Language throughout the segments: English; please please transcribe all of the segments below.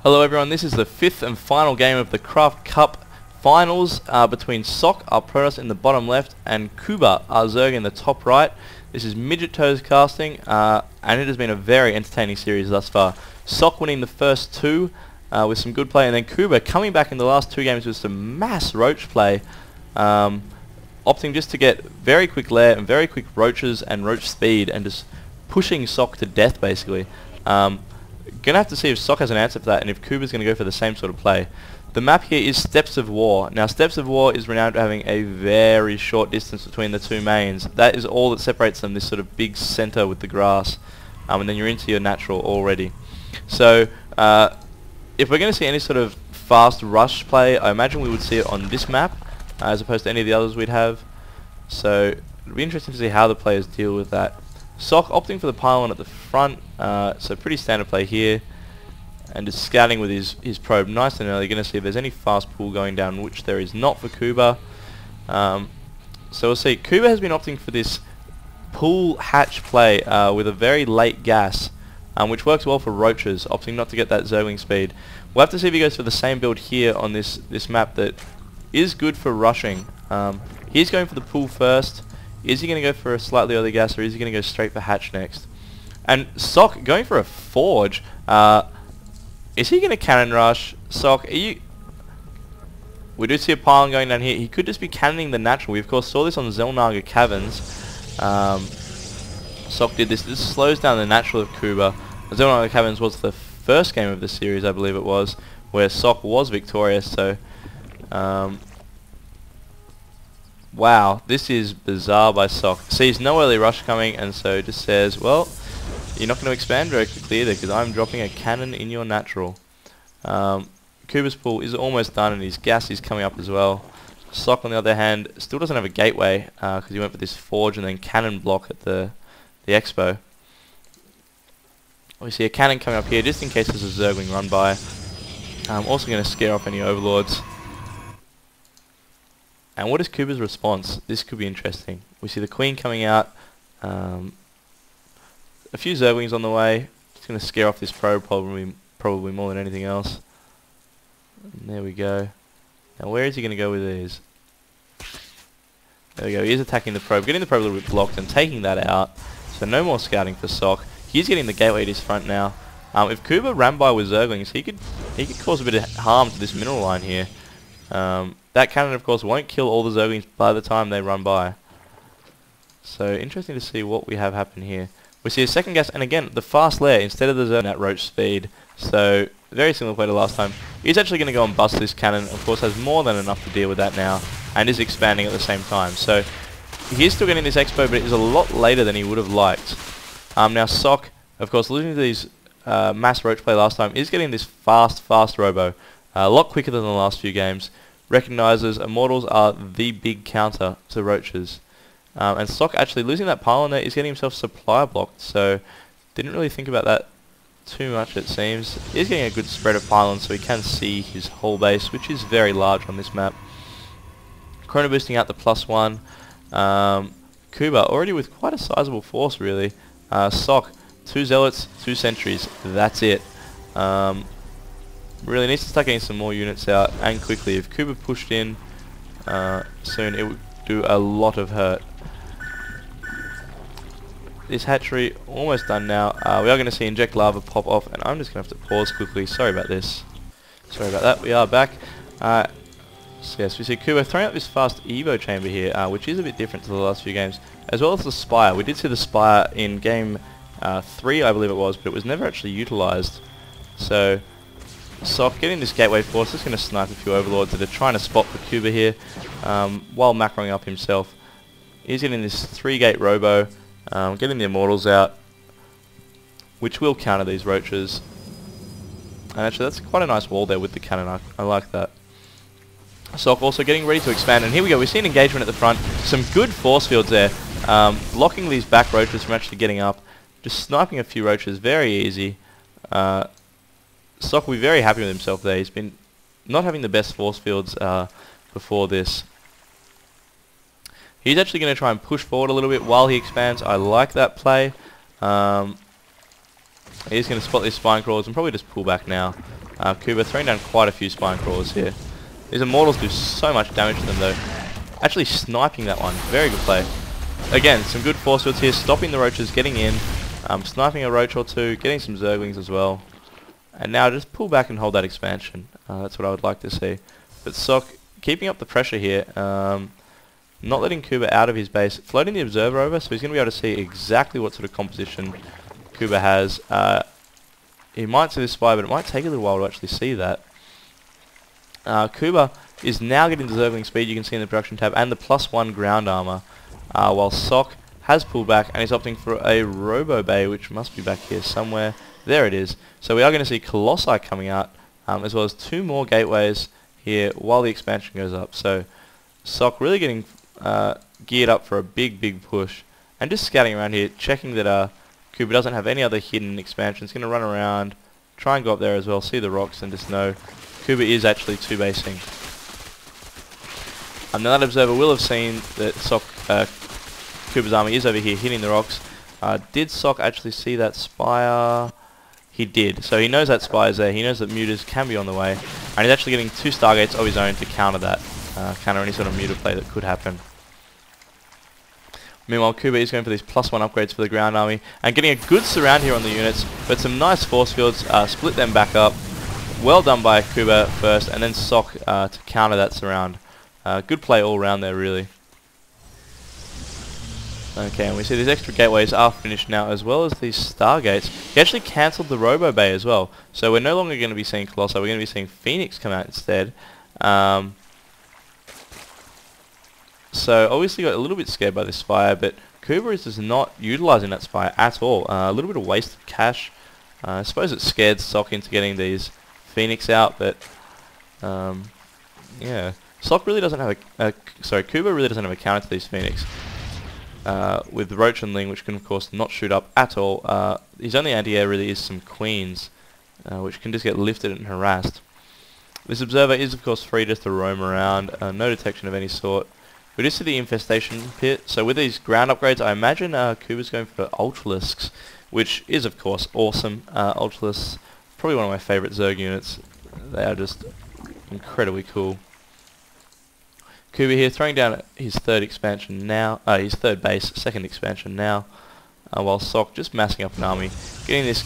Hello everyone, this is the fifth and final game of the Craft Cup finals between Socke, our Protoss in the bottom left, and Kuba, our Zerg in the top right. This is Midget Toes casting, and it has been a very entertaining series thus far. Socke winning the first two with some good play, and then Kuba coming back in the last two games with some mass roach play, opting just to get very quick lair and very quick roaches and roach speed, and just pushing Socke to death basically. Gonna have to see if Socke has an answer for that, and if Kuba's gonna go for the same sort of play. The map here is Steppes of War. Now Steppes of War is renowned for having a very short distance between the two mains. That is all that separates them, this sort of big center with the grass, and then you're into your natural already. So if we're gonna see any sort of fast rush play, I imagine we would see it on this map as opposed to any of the others we'd have. So it'll be interesting to see how the players deal with that. Socke opting for the pylon at the front, so pretty standard play here, and just scouting with his probe nice and early. Going to see if there's any fast pull going down, which there is not for Kuba. So we'll see. Kuba has been opting for this pull hatch play with a very late gas, which works well for roaches, opting not to get that Zergling speed. We'll have to see if he goes for the same build here on this map that is good for rushing. He's going for the pull first. Is he going to go for a slightly early gas, or is he going to go straight for hatch next? And Socke going for a forge. Is he going to cannon rush? Socke, are you... We do see a pylon going down here. He could just be cannoning the natural. We of course saw this on Zelnaga Caverns. Socke did this. This slows down the natural of Kuba. Zelnaga Caverns was the first game of the series, I believe it was, where Socke was victorious. So... wow, this is bizarre by Socke. Sees no early rush coming, and so just says, well, you're not going to expand very quickly either, because I'm dropping a cannon in your natural. Kuba's pull is almost done, and his gas is coming up as well. Socke, on the other hand, still doesn't have a gateway, because he went for this forge and then cannon block at the expo. We see a cannon coming up here, just in case there's a Zergling run by. I'm also going to scare off any overlords. And what is Kuba's response? This could be interesting. We see the Queen coming out, a few Zerglings on the way. Just going to scare off this probe probably more than anything else. And there we go. Now where is he going to go with these? There we go, he is attacking the probe, getting the probe a little bit blocked and taking that out. So no more scouting for Socke. He's getting the gateway at his front now. If Kuba ran by with Zerglings, he could cause a bit of harm to this mineral line here. That cannon of course won't kill all the Zerglings by the time they run by. So interesting to see what we have happen here. We see a second gas, and again the fast lair instead of the Zergling at roach speed. So very similar play to last time. He's actually going to go and bust this cannon. Of course has more than enough to deal with that now, and is expanding at the same time. So he's still getting this expo, but it is a lot later than he would have liked. Now Socke, of course, losing to these mass roach play last time, is getting this fast robo. A lot quicker than the last few games. Recognises Immortals are the big counter to roaches. And Socke actually losing that pylon there is getting himself supply blocked, so didn't really think about that too much it seems. He's getting a good spread of pylons so he can see his whole base, which is very large on this map. Chrono boosting out the +1. Kuba already with quite a sizable force really. Socke, 2 zealots, 2 sentries, that's it. Really needs to start getting some more units out, and quickly. If Kuba pushed in soon, it would do a lot of hurt. This hatchery almost done now. We are going to see inject lava pop off, and I'm just going to have to pause quickly. Sorry about this. Sorry about that. We are back. So yes, we see Kuba throwing out this fast Evo chamber here, which is a bit different to the last few games, as well as the Spire. We did see the Spire in game 3, I believe it was, but it was never actually utilised. So Socke getting this gateway force, just going to snipe a few overlords that are trying to spot for Kuba here, while macroing up himself. He's getting this 3-gate robo, getting the Immortals out, which will counter these roaches. And actually that's quite a nice wall there with the cannon, I like that. Socke also getting ready to expand, and here we go, we see an engagement at the front, some good force fields there, blocking these back roaches from actually getting up, just sniping a few roaches, very easy. Socke will be very happy with himself there. He's been not having the best force fields before this. He's actually going to try and push forward a little bit while he expands. I like that play. He's going to spot these spine crawlers and probably just pull back now. Kuba throwing down quite a few spine crawlers here. These Immortals do so much damage to them though. Actually sniping that one. Very good play. Again, some good force fields here, stopping the roaches, getting in, sniping a roach or two, getting some Zerglings as well. And now just pull back and hold that expansion. That's what I would like to see. But Socke keeping up the pressure here, not letting Kuba out of his base, floating the Observer over, so he's going to be able to see exactly what sort of composition Kuba has. He might see this spy, but it might take a little while to actually see that. Kuba is now getting the Zergling speed, you can see in the production tab, and the +1 ground armor, while Socke has pulled back and is opting for a Robo Bay, which must be back here somewhere. There it is. So we are going to see Colossi coming out, as well as 2 more gateways here while the expansion goes up. So Socke really getting geared up for a big push, and just scouting around here, checking that Kuba doesn't have any other hidden expansions. Going to run around, try and go up there as well, see the rocks, and just know Kuba is actually 2-basing. And now that Observer will have seen that Kuba's army is over here hitting the rocks. Did Socke actually see that Spire? He did. So he knows that Spire is there. He knows that Mutas can be on the way. And he's actually getting 2 Stargates of his own to counter that. Counter any sort of Muta play that could happen. Meanwhile, Kuba is going for these +1 upgrades for the ground army. And getting a good surround here on the units. But some nice force fields. Split them back up. Well done by Kuba first. And then Socke to counter that surround. Good play all round there, really. Okay, and we see these extra gateways are finished now, as well as these Stargates. He actually cancelled the Robo Bay as well. So we're no longer going to be seeing Colossi, we're going to be seeing Phoenix come out instead. So obviously got a little bit scared by this Spire, but Kuba is just not utilising that Spire at all. A little bit of wasted cash. I suppose it scared Socke into getting these Phoenix out, but yeah. Socke really doesn't have Kuba really doesn't have a counter to these Phoenix. With Roach and Ling, which can of course not shoot up at all. His only anti-air really is some Queens, which can just get lifted and harassed. This Observer is of course free just to roam around, no detection of any sort. We do see the Infestation Pit, so with these ground upgrades I imagine Kuba's going for Ultralisks, which is of course awesome. Ultralisks, probably one of my favourite Zerg units. They are just incredibly cool. Kuba here throwing down his 3rd expansion now, his 3rd base, 2nd expansion now, while Socke just massing up an army, getting these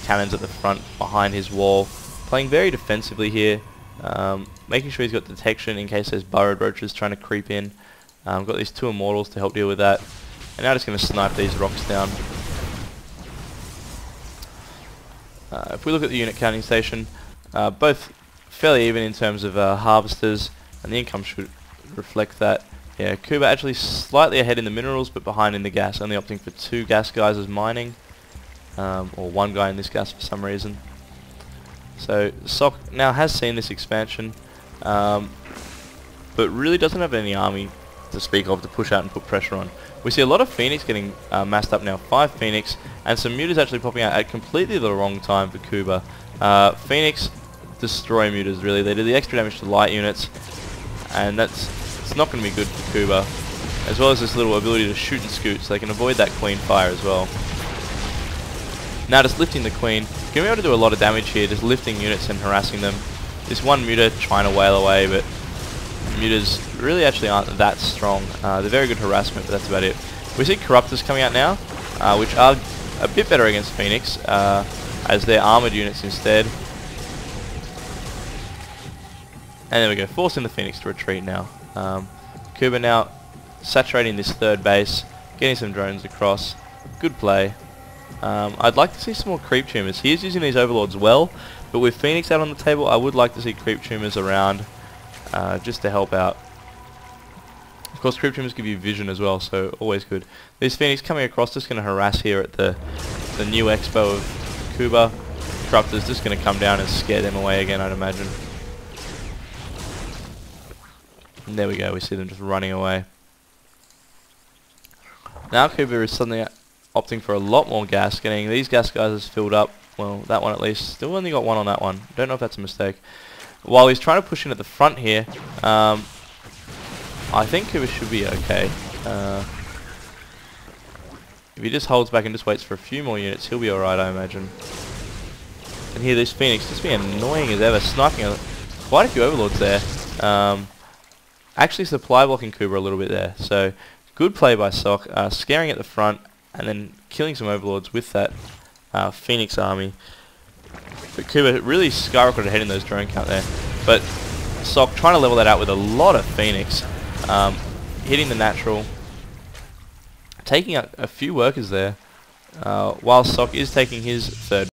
cannons at the front behind his wall, playing very defensively here, making sure he's got detection in case there's burrowed roaches trying to creep in. Got these 2 Immortals to help deal with that, and now just going to snipe these rocks down. If we look at the unit counting station, both fairly even in terms of harvesters, and the income should reflect that. Yeah, Kuba actually slightly ahead in the minerals, but behind in the gas, only opting for 2 gas guys as mining, or 1 guy in this gas for some reason. So Socke now has seen this expansion, but really doesn't have any army to speak of to push out and put pressure on. We see a lot of Phoenix getting massed up now, 5 Phoenix, and some Mutas actually popping out at completely the wrong time for Kuba. Phoenix destroy Mutas really, they do the extra damage to light units, and it's not going to be good for Kuba, as well as this little ability to shoot and scoot, so they can avoid that Queen fire as well. Now just lifting the Queen, going to be able to do a lot of damage here, just lifting units and harassing them. This one Muta trying to wail away, but Mutas really actually aren't that strong. They're very good harassment, but that's about it. We see Corruptors coming out now, which are a bit better against Phoenix, as they're armoured units instead. And there we go, forcing the Phoenix to retreat now. Kuba now saturating this 3rd base, getting some drones across. Good play. I'd like to see some more creep tumors. He is using these overlords well, but with Phoenix out on the table, I would like to see creep tumors around, just to help out. Of course, creep tumors give you vision as well, so always good. These Phoenix coming across, just going to harass here at the new expo of Kuba. Corruptor's just going to come down and scare them away again, I'd imagine. And there we go, we see them just running away. Now Kuba is suddenly opting for a lot more gas, getting these gas guys filled up. Well, that one at least. Still only got 1 on that one. Don't know if that's a mistake. While he's trying to push in at the front here, I think Kuba should be okay. If he just holds back and just waits for a few more units, he'll be alright, I imagine. And here this Phoenix just being annoying as ever, sniping quite a few Overlords there. Actually supply blocking Kuba a little bit there. So good play by Socke, scaring at the front and then killing some Overlords with that Phoenix army. But Kuba really skyrocketed ahead in those drone count there. But Socke trying to level that out with a lot of Phoenix, hitting the natural, taking out a few workers there, while Socke is taking his third.